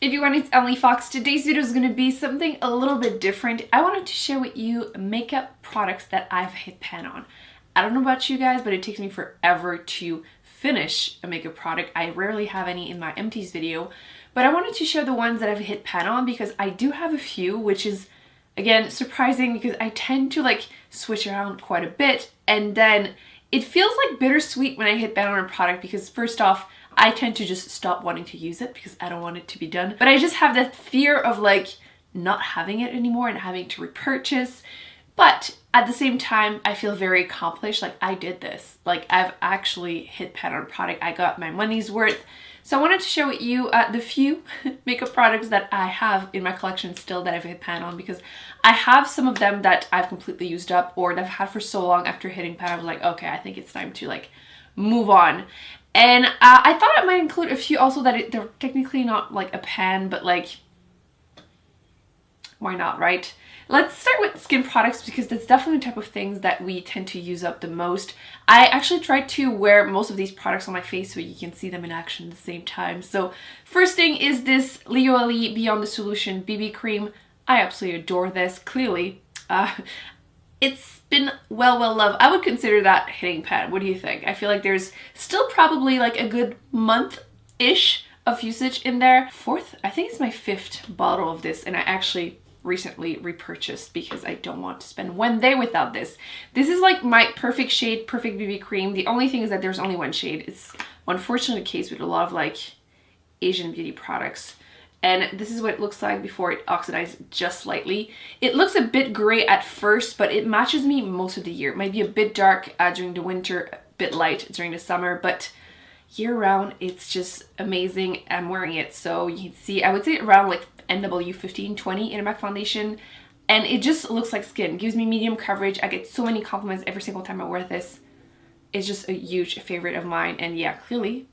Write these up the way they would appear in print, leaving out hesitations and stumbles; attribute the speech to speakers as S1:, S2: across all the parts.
S1: Everyone, it's Emily Fox. Today's video is going to be something a little bit different. I wanted to share with you makeup products that I've hit pan on. I don't know about you guys, but it takes me forever to finish a makeup product. I rarely have any in my empties video, but I wanted to share the ones that I've hit pan on because I do have a few, which is, again, surprising because I tend to like switch around quite a bit, and then it feels like bittersweet when I hit pan on a product because first off, I tend to just stop wanting to use it because I don't want it to be done. But I just have that fear of like not having it anymore and having to repurchase. But at the same time, I feel very accomplished. Like I did this. Like I've actually hit pan on a product. I got my money's worth. So I wanted to share with you the few makeup products that I have in my collection still that I've hit pan on, because I have some of them that I've completely used up or that I've had for so long. After hitting pan, I was like, okay, I think it's time to like move on. And I thought I might include a few also that they're technically not like a pan, but like, why not, right? Let's start with skin products because that's definitely the type of things that we tend to use up the most. I actually tried to wear most of these products on my face so you can see them in action at the same time. So first thing is this L'Oréal Beyond the Solution BB cream. I absolutely adore this, clearly. It's been well loved. I would consider that hitting pan. What do you think? I feel like there's still probably like a good month-ish of usage in there. I think it's my 5th bottle of this, and I actually recently repurchased because I don't want to spend one day without this. This is like my perfect shade, perfect BB cream. The only thing is that there's only one shade. It's unfortunately the case with a lot of like Asian beauty products. And this is what it looks like before it oxidizes just slightly. It looks a bit gray at first, but it matches me most of the year. It might be a bit dark during the winter, a bit light during the summer, but year round, it's just amazing. I'm wearing it, so you can see, I would say around like NW 15-20 in my foundation, and it just looks like skin. It gives me medium coverage. I get so many compliments every single time I wear this. It's just a huge favorite of mine, and yeah, clearly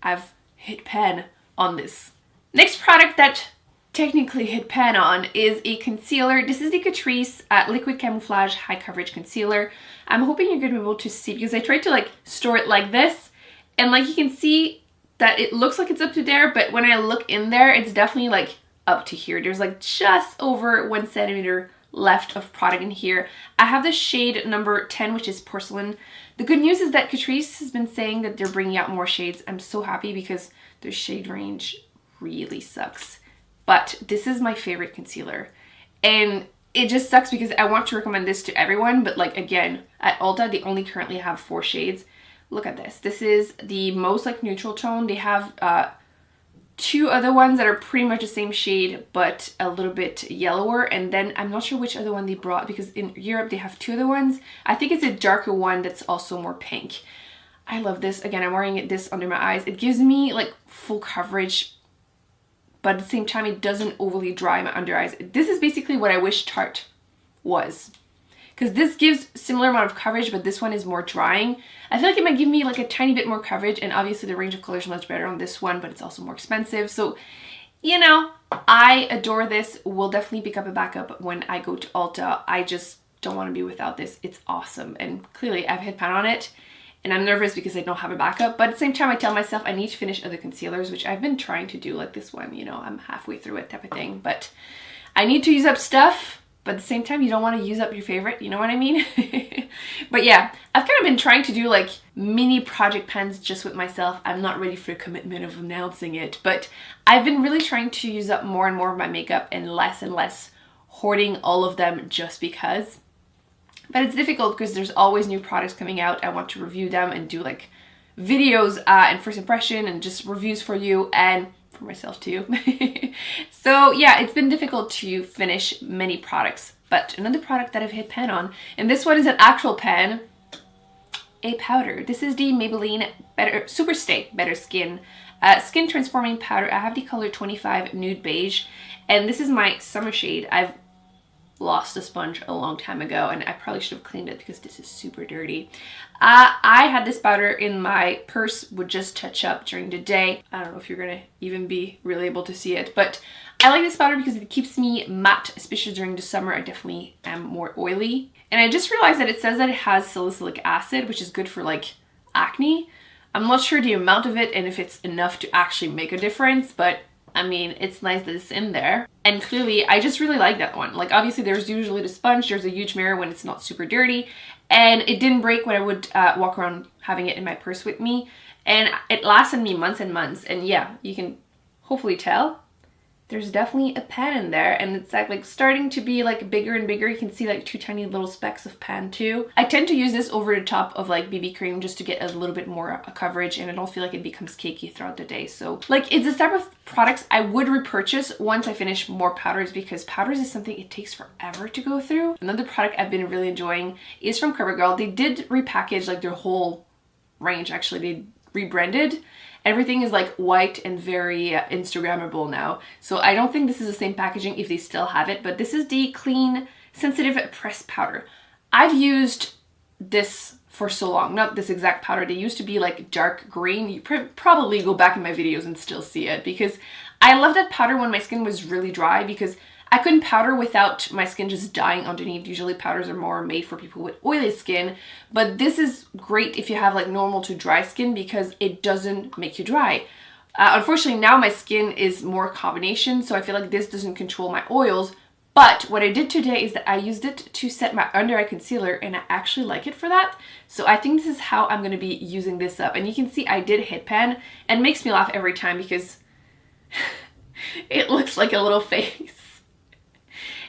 S1: I've hit pan on this. Next product that technically hit pan on is a concealer. This is the Catrice Liquid Camouflage High Coverage Concealer. I'm hoping you're going to be able to see because I tried to like store it like this, and like you can see that it looks like it's up to there, but when I look in there, it's definitely like up to here. There's like just over 1 centimeter left of product in here. I have the shade number 10, which is Porcelain. The good news is that Catrice has been saying that they're bringing out more shades. I'm so happy because their shade range really sucks, but this is my favorite concealer, and it just sucks because I want to recommend this to everyone, but like again, at Ulta they only currently have 4 shades. Look at this. This is the most like neutral tone. They have 2 other ones that are pretty much the same shade but a little bit yellower, and then I'm not sure which other one they brought because in Europe they have 2 other ones. I think it's a darker one that's also more pink. I love this. Again, I'm wearing this under my eyes. It gives me like full coverage, but at the same time, it doesn't overly dry my under eyes. This is basically what I wish Tarte was, because this gives similar amount of coverage, but this one is more drying. I feel like it might give me like a tiny bit more coverage, and obviously the range of colors is much better on this one, but it's also more expensive. So, you know, I adore this. We'll definitely pick up a backup when I go to Ulta. I just don't want to be without this. It's awesome, and clearly I've hit pan on it. And I'm nervous because I don't have a backup, but at the same time I tell myself I need to finish other concealers, which I've been trying to do, like this one, you know, I'm halfway through it type of thing, but I need to use up stuff, but at the same time you don't want to use up your favorite, you know what I mean? But yeah, I've kind of been trying to do like mini project pans just with myself. I'm not ready for the commitment of announcing it, but I've been really trying to use up more and more of my makeup and less hoarding all of them just because. But it's difficult because there's always new products coming out. I want to review them and do like videos and first impression and just reviews for you and for myself too. So yeah, it's been difficult to finish many products. But another product that I've hit pan on, and this one is an actual pan, a powder. This is the Maybelline Super Stay Better Skin Skin Transforming Powder. I have the color 25 Nude Beige, and this is my summer shade. I've lost the sponge a long time ago, and I probably should have cleaned it because this is super dirty. I had this powder in my purse, would just touch up during the day. I don't know if you're gonna even be really able to see it, but I like this powder because it keeps me matte, especially during the summer. I definitely am more oily, and I just realized that it says that it has salicylic acid, which is good for like acne. I'm not sure the amount of it and if it's enough to actually make a difference, but I mean, it's nice that it's in there. And clearly, I just really like that one. Like, obviously, there's usually the sponge. There's a huge mirror when it's not super dirty. And it didn't break when I would walk around having it in my purse with me. And it lasted me months and months. And yeah, you can hopefully tell. There's definitely a pan in there, and it's like starting to be like bigger and bigger. You can see like 2 tiny little specks of pan too. I tend to use this over the top of like BB cream just to get a little bit more coverage, and I don't feel like it becomes cakey throughout the day. So like, it's the type of products I would repurchase once I finish more powders, because powders is something it takes forever to go through. Another product I've been really enjoying is from CoverGirl. They did repackage like their whole range. Actually, they rebranded. Everything is like white and very Instagrammable now. So I don't think this is the same packaging if they still have it, but this is the Clean Sensitive Pressed Powder. I've used this for so long, not this exact powder. They used to be like dark green. You probably go back in my videos and still see it, because I love that powder when my skin was really dry, because I couldn't powder without my skin just dying underneath. Usually powders are more made for people with oily skin, but this is great if you have like normal to dry skin, because it doesn't make you dry. Unfortunately, now my skin is more combination, so I feel like this doesn't control my oils. But what I did today is that I used it to set my under eye concealer, and I actually like it for that. So I think this is how I'm going to be using this up. And you can see I did hit pan, and it makes me laugh every time because it looks like a little face.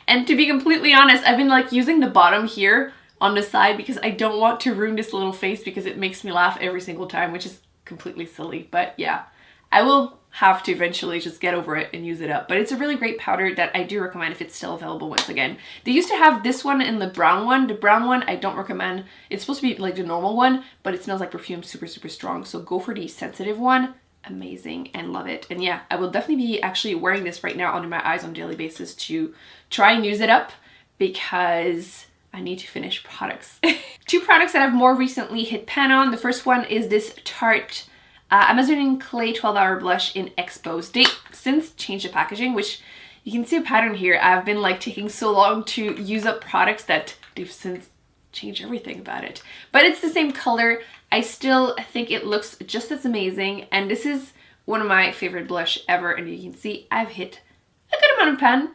S1: And to be completely honest, I've been like using the bottom here on the side because I don't want to ruin this little face, because it makes me laugh every single time, which is completely silly. But yeah, I will have to eventually just get over it and use it up. But it's a really great powder that I do recommend if it's still available once again. They used to have this one and the brown one. The brown one I don't recommend. It's supposed to be like the normal one, but it smells like perfume, super, super strong. So go for the sensitive one. Amazing, and love it. And yeah, I will definitely be actually wearing this right now under my eyes on a daily basis to try and use it up, because I need to finish products. 2 products that I've more recently hit pan on. The first one is this Tarte Amazonian Clay 12-Hour Blush in Expose. They since changed the packaging, which you can see a pattern here. I've been like taking so long to use up products that they've since changed everything about it. But it's the same color. I still think it looks just as amazing, and this is one of my favorite blush ever, and you can see I've hit a good amount of pan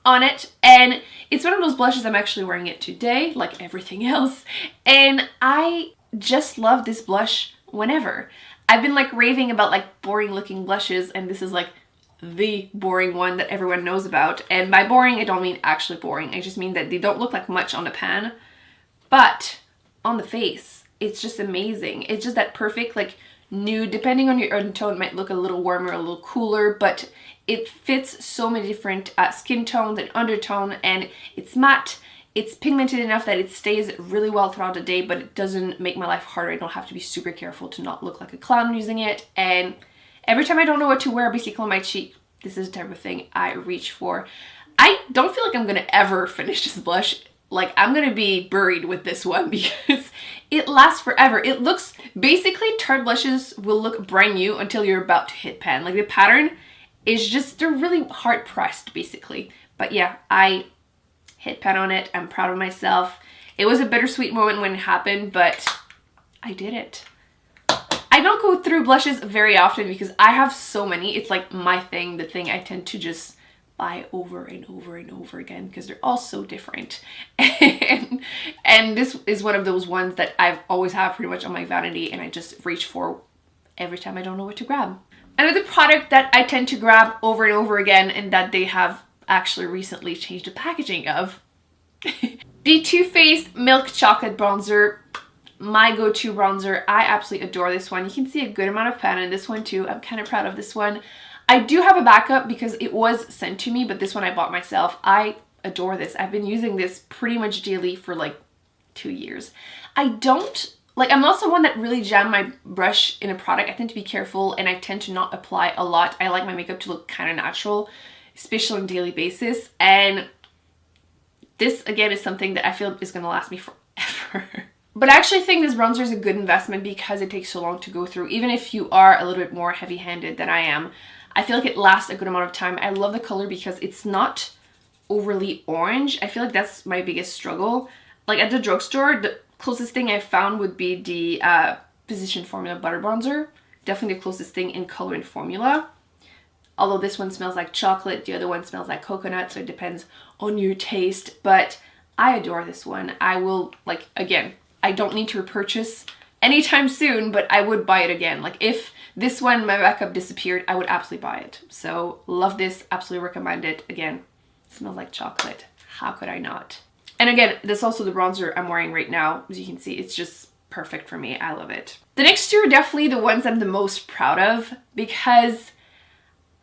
S1: on it, and it's one of those blushes I'm actually wearing it today, like everything else, and I just love this blush whenever. I've been like raving about like boring looking blushes, and this is like the boring one that everyone knows about. And by boring, I don't mean actually boring, I just mean that they don't look like much on the pan, but on the face, it's just amazing. It's just that perfect like nude, depending on your own tone, it might look a little warmer, a little cooler, but it fits so many different skin tones and undertone, and it's matte. It's pigmented enough that it stays really well throughout the day, but it doesn't make my life harder. I don't have to be super careful to not look like a clown using it. And every time I don't know what to wear basically on my cheek, this is the type of thing I reach for. I don't feel like I'm gonna ever finish this blush. Like, I'm gonna be buried with this one because it lasts forever. It looks, basically Tarte blushes will look brand new until you're about to hit pan. Like, the pattern is just, they're really hard pressed basically. But yeah, I hit pan on it. I'm proud of myself. It was a bittersweet moment when it happened, but I did it. I don't go through blushes very often because I have so many. It's like my thing, the thing I tend to just buy over and over and over again because they're all so different. And this is one of those ones that I've always had pretty much on my vanity, and I just reach for every time I don't know what to grab. Another product that I tend to grab over and over again, and that they have actually recently changed the packaging of, the Too Faced Milk Chocolate Bronzer. My go-to bronzer. I absolutely adore this one. You can see a good amount of pan in this one too. I'm kind of proud of this one. I do have a backup because it was sent to me, but this one I bought myself. I adore this. I've been using this pretty much daily for like 2 years. I'm not someone that really jam my brush in a product. I tend to be careful, and I tend to not apply a lot. I like my makeup to look kind of natural, especially on a daily basis. And this, again, is something that I feel is going to last me forever. But I actually think this bronzer is a good investment because it takes so long to go through. Even if you are a little bit more heavy-handed than I am, I feel like it lasts a good amount of time. I love the color because it's not overly orange. I feel like that's my biggest struggle. Like at the drugstore, the closest thing I found would be the Physician Formula Butter Bronzer. Definitely the closest thing in color and formula. Although this one smells like chocolate, the other one smells like coconut, so it depends on your taste. But I adore this one. I will, like, again, I don't need to repurchase anytime soon, but I would buy it again. Like, if this one, my backup, disappeared, I would absolutely buy it. So love this, absolutely recommend it. Again, smells like chocolate. How could I not? And again, this is also the bronzer I'm wearing right now. As you can see, it's just perfect for me. I love it. The next two are definitely the ones I'm the most proud of because,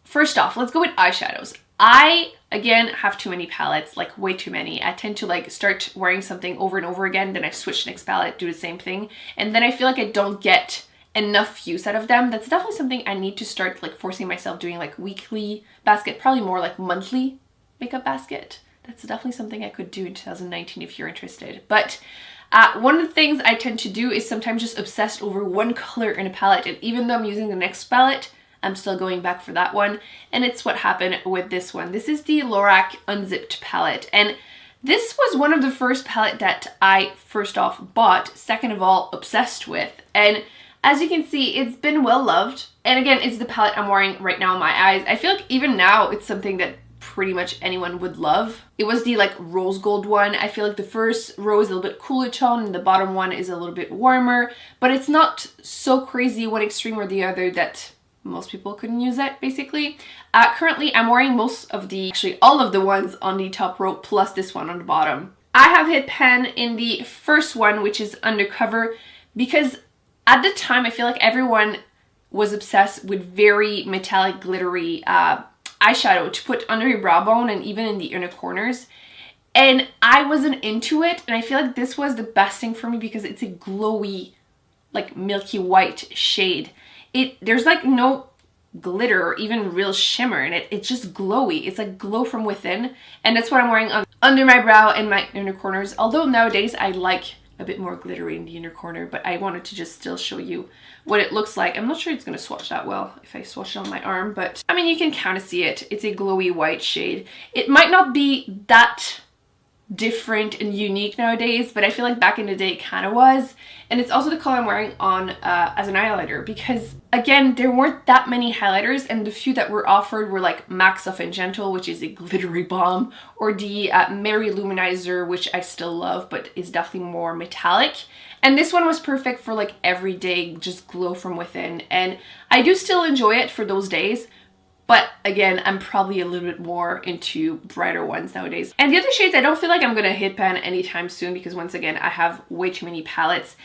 S1: first off, let's go with eyeshadows. I, again, have too many palettes, like way too many. I tend to like start wearing something over and over again, then I switch next palette, do the same thing, and then I feel like I don't get enough use out of them. That's definitely something I need to start like forcing myself doing, like weekly basket, probably more like monthly makeup basket. That's definitely something I could do in 2019 if you're interested. But one of the things I tend to do is sometimes just obsess over one color in a palette, and even though I'm using the next palette, I'm still going back for that one, and it's what happened with this one. This is the Lorac Unzipped palette, and this was one of the first palette that I first off bought, second of all obsessed with, and as you can see, it's been well loved. And again, it's the palette I'm wearing right now on my eyes. I feel like even now it's something that pretty much anyone would love. It was the like rose gold one. I feel like the first row is a little bit cooler tone and the bottom one is a little bit warmer, but it's not so crazy one extreme or the other that most people couldn't use it, basically. Currently, I'm wearing most of the, actually all of the ones on the top row, plus this one on the bottom. I have hit pan in the first one, which is Undercover, because at the time, I feel like everyone was obsessed with very metallic, glittery eyeshadow to put under your brow bone and even in the inner corners. And I wasn't into it, and I feel like this was the best thing for me because it's a glowy, like milky white shade. There's like no glitter or even real shimmer in it. It's just glowy. It's like glow from within, and that's what I'm wearing under my brow and my inner corners. Although nowadays I like a bit more glittery in the inner corner, but I wanted to just still show you what it looks like. I'm not sure it's going to swatch that well if I swatch it on my arm, but I mean, you can kind of see it. It's a glowy white shade. It might not be that different and unique nowadays, but I feel like back in the day it kind of was. And it's also the color I'm wearing on as an highlighter because, again, there weren't that many highlighters, and the few that were offered were like MAC Soft and Gentle, which is a glittery bomb, or the Mary Luminizer, which I still love, but is definitely more metallic. And this one was perfect for like everyday, just glow from within. And I do still enjoy it for those days, but again, I'm probably a little bit more into brighter ones nowadays. And the other shades, I don't feel like I'm gonna hit pan anytime soon because once again, I have way too many palettes.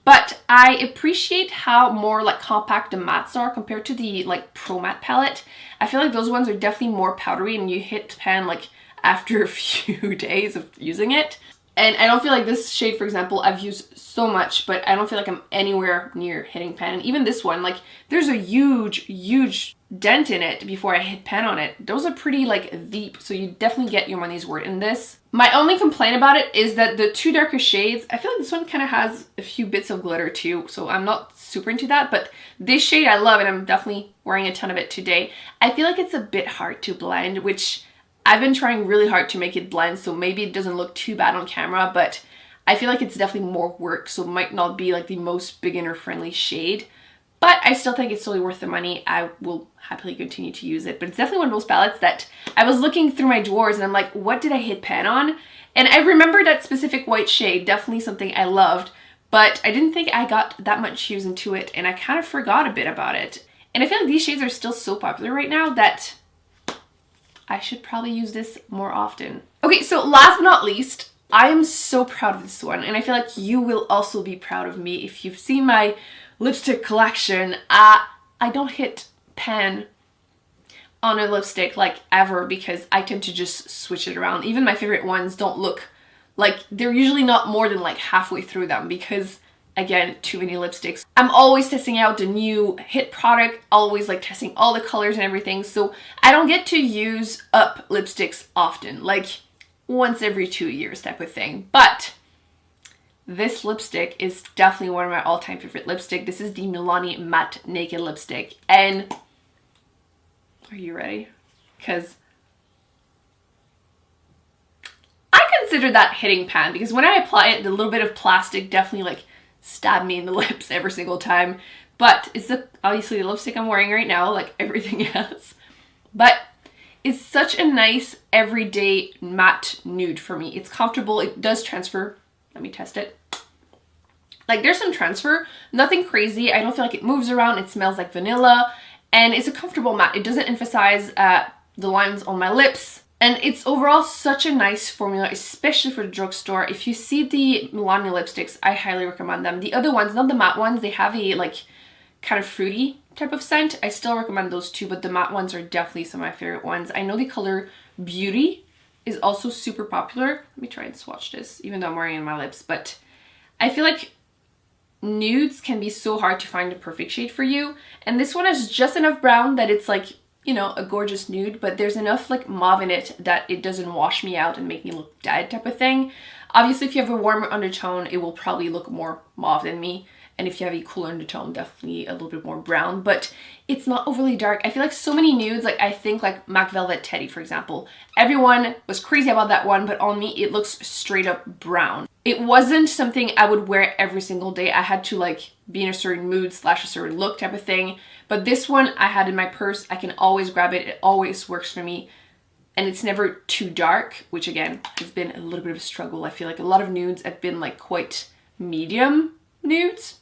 S1: But I appreciate how more like compact the mattes are compared to the like Pro Matte palette. I feel like those ones are definitely more powdery and you hit pan like after a few days of using it. And I don't feel like this shade, for example, I've used so much, but I don't feel like I'm anywhere near hitting pan. And even this one, like there's a huge dent in it before I hit pan on it. Those are pretty like deep, so you definitely get your money's worth in this. My only complaint about it is that the two darker shades, I feel like this one kind of has a few bits of glitter too, so I'm not super into that, but this shade I love and I'm definitely wearing a ton of it today. I feel like it's a bit hard to blend, which I've been trying really hard to make it blend, so maybe it doesn't look too bad on camera, but I feel like it's definitely more work, so it might not be like the most beginner friendly shade. But I still think it's totally worth the money. I will happily continue to use it. But it's definitely one of those palettes that I was looking through my drawers and I'm like, what did I hit pan on? And I remember that specific white shade, definitely something I loved, but I didn't think I got that much use into it and I kind of forgot a bit about it. And I feel like these shades are still so popular right now that I should probably use this more often. Okay, so last but not least, I am so proud of this one and I feel like you will also be proud of me if you've seen my lipstick collection. I don't hit pan on a lipstick like ever because I tend to just switch it around. Even my favorite ones don't look like, they're usually not more than like halfway through them because, again, too many lipsticks. I'm always testing out the new hit product, always like testing all the colors and everything, so I don't get to use up lipsticks often, like once every 2 years type of thing. But this lipstick is definitely one of my all-time favorite lipstick. This is the Milani Matte Naked Lipstick. And are you ready? Because I consider that hitting pan because when I apply it, the little bit of plastic definitely like stab me in the lips every single time. But it's obviously the lipstick I'm wearing right now, like everything else. but it's such a nice everyday matte nude for me. It's comfortable, it does transfer. Let me test it. Like there's some transfer, nothing crazy. I don't feel like it moves around. It smells like vanilla and it's a comfortable matte. It doesn't emphasize the lines on my lips. And it's overall such a nice formula, especially for the drugstore. If you see the Milani lipsticks, I highly recommend them. The other ones, not the matte ones, they have a like kind of fruity type of scent. I still recommend those too, but the matte ones are definitely some of my favorite ones. I know the color Beauty is also super popular. Let me try and swatch this, even though I'm wearing it on my lips. But I feel like nudes can be so hard to find the perfect shade for you. And this one has just enough brown that it's like, you know, a gorgeous nude, but there's enough like mauve in it that it doesn't wash me out and make me look dead type of thing. Obviously, if you have a warmer undertone, it will probably look more mauve than me. And if you have a cooler undertone, definitely a little bit more brown, but it's not overly dark. I feel like so many nudes, like I think like MAC Velvet Teddy, for example, everyone was crazy about that one, but on me, it looks straight up brown. It wasn't something I would wear every single day. I had to like be in a certain mood / a certain look type of thing. But this one I had in my purse. I can always grab it. It always works for me. And it's never too dark, which again, has been a little bit of a struggle. I feel like a lot of nudes have been like quite medium nudes.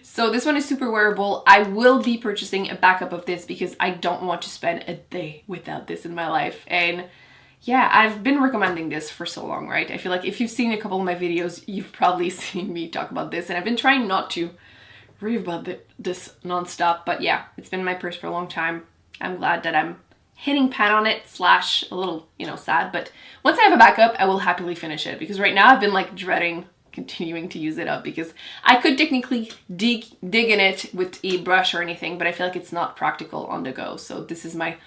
S1: So this one is super wearable. I will be purchasing a backup of this because I don't want to spend a day without this in my life. And yeah, I've been recommending this for so long, right? I feel like if you've seen a couple of my videos, you've probably seen me talk about this, and I've been trying not to rave about this nonstop, but yeah, it's been in my purse for a long time. I'm glad that I'm hitting pan on it / a little, you know, sad, but once I have a backup, I will happily finish it because right now I've been like dreading continuing to use it up because I could technically dig in it with a brush or anything, but I feel like it's not practical on the go. So this is my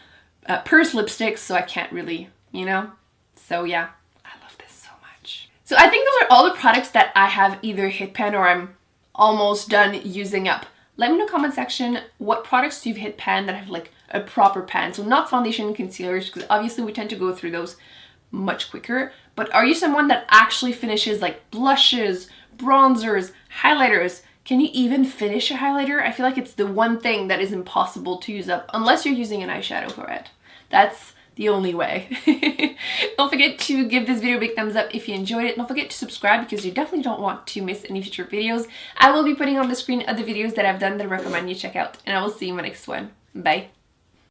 S1: purse lipstick, so I can't really, you know? So yeah, I love this so much. So I think those are all the products that I have either hit pan or I'm almost done using up. Let me know in the comment section what products you've hit pan that have like a proper pan. So not foundation and concealers, because obviously we tend to go through those much quicker. But are you someone that actually finishes like blushes, bronzers, highlighters? Can you even finish a highlighter? I feel like it's the one thing that is impossible to use up unless you're using an eyeshadow for it. That's the only way. Don't forget to give this video a big thumbs up if you enjoyed it. Don't forget to subscribe because you definitely don't want to miss any future videos. I will be putting on the screen other videos that I've done that I recommend you check out, and I will see you in my next one. Bye.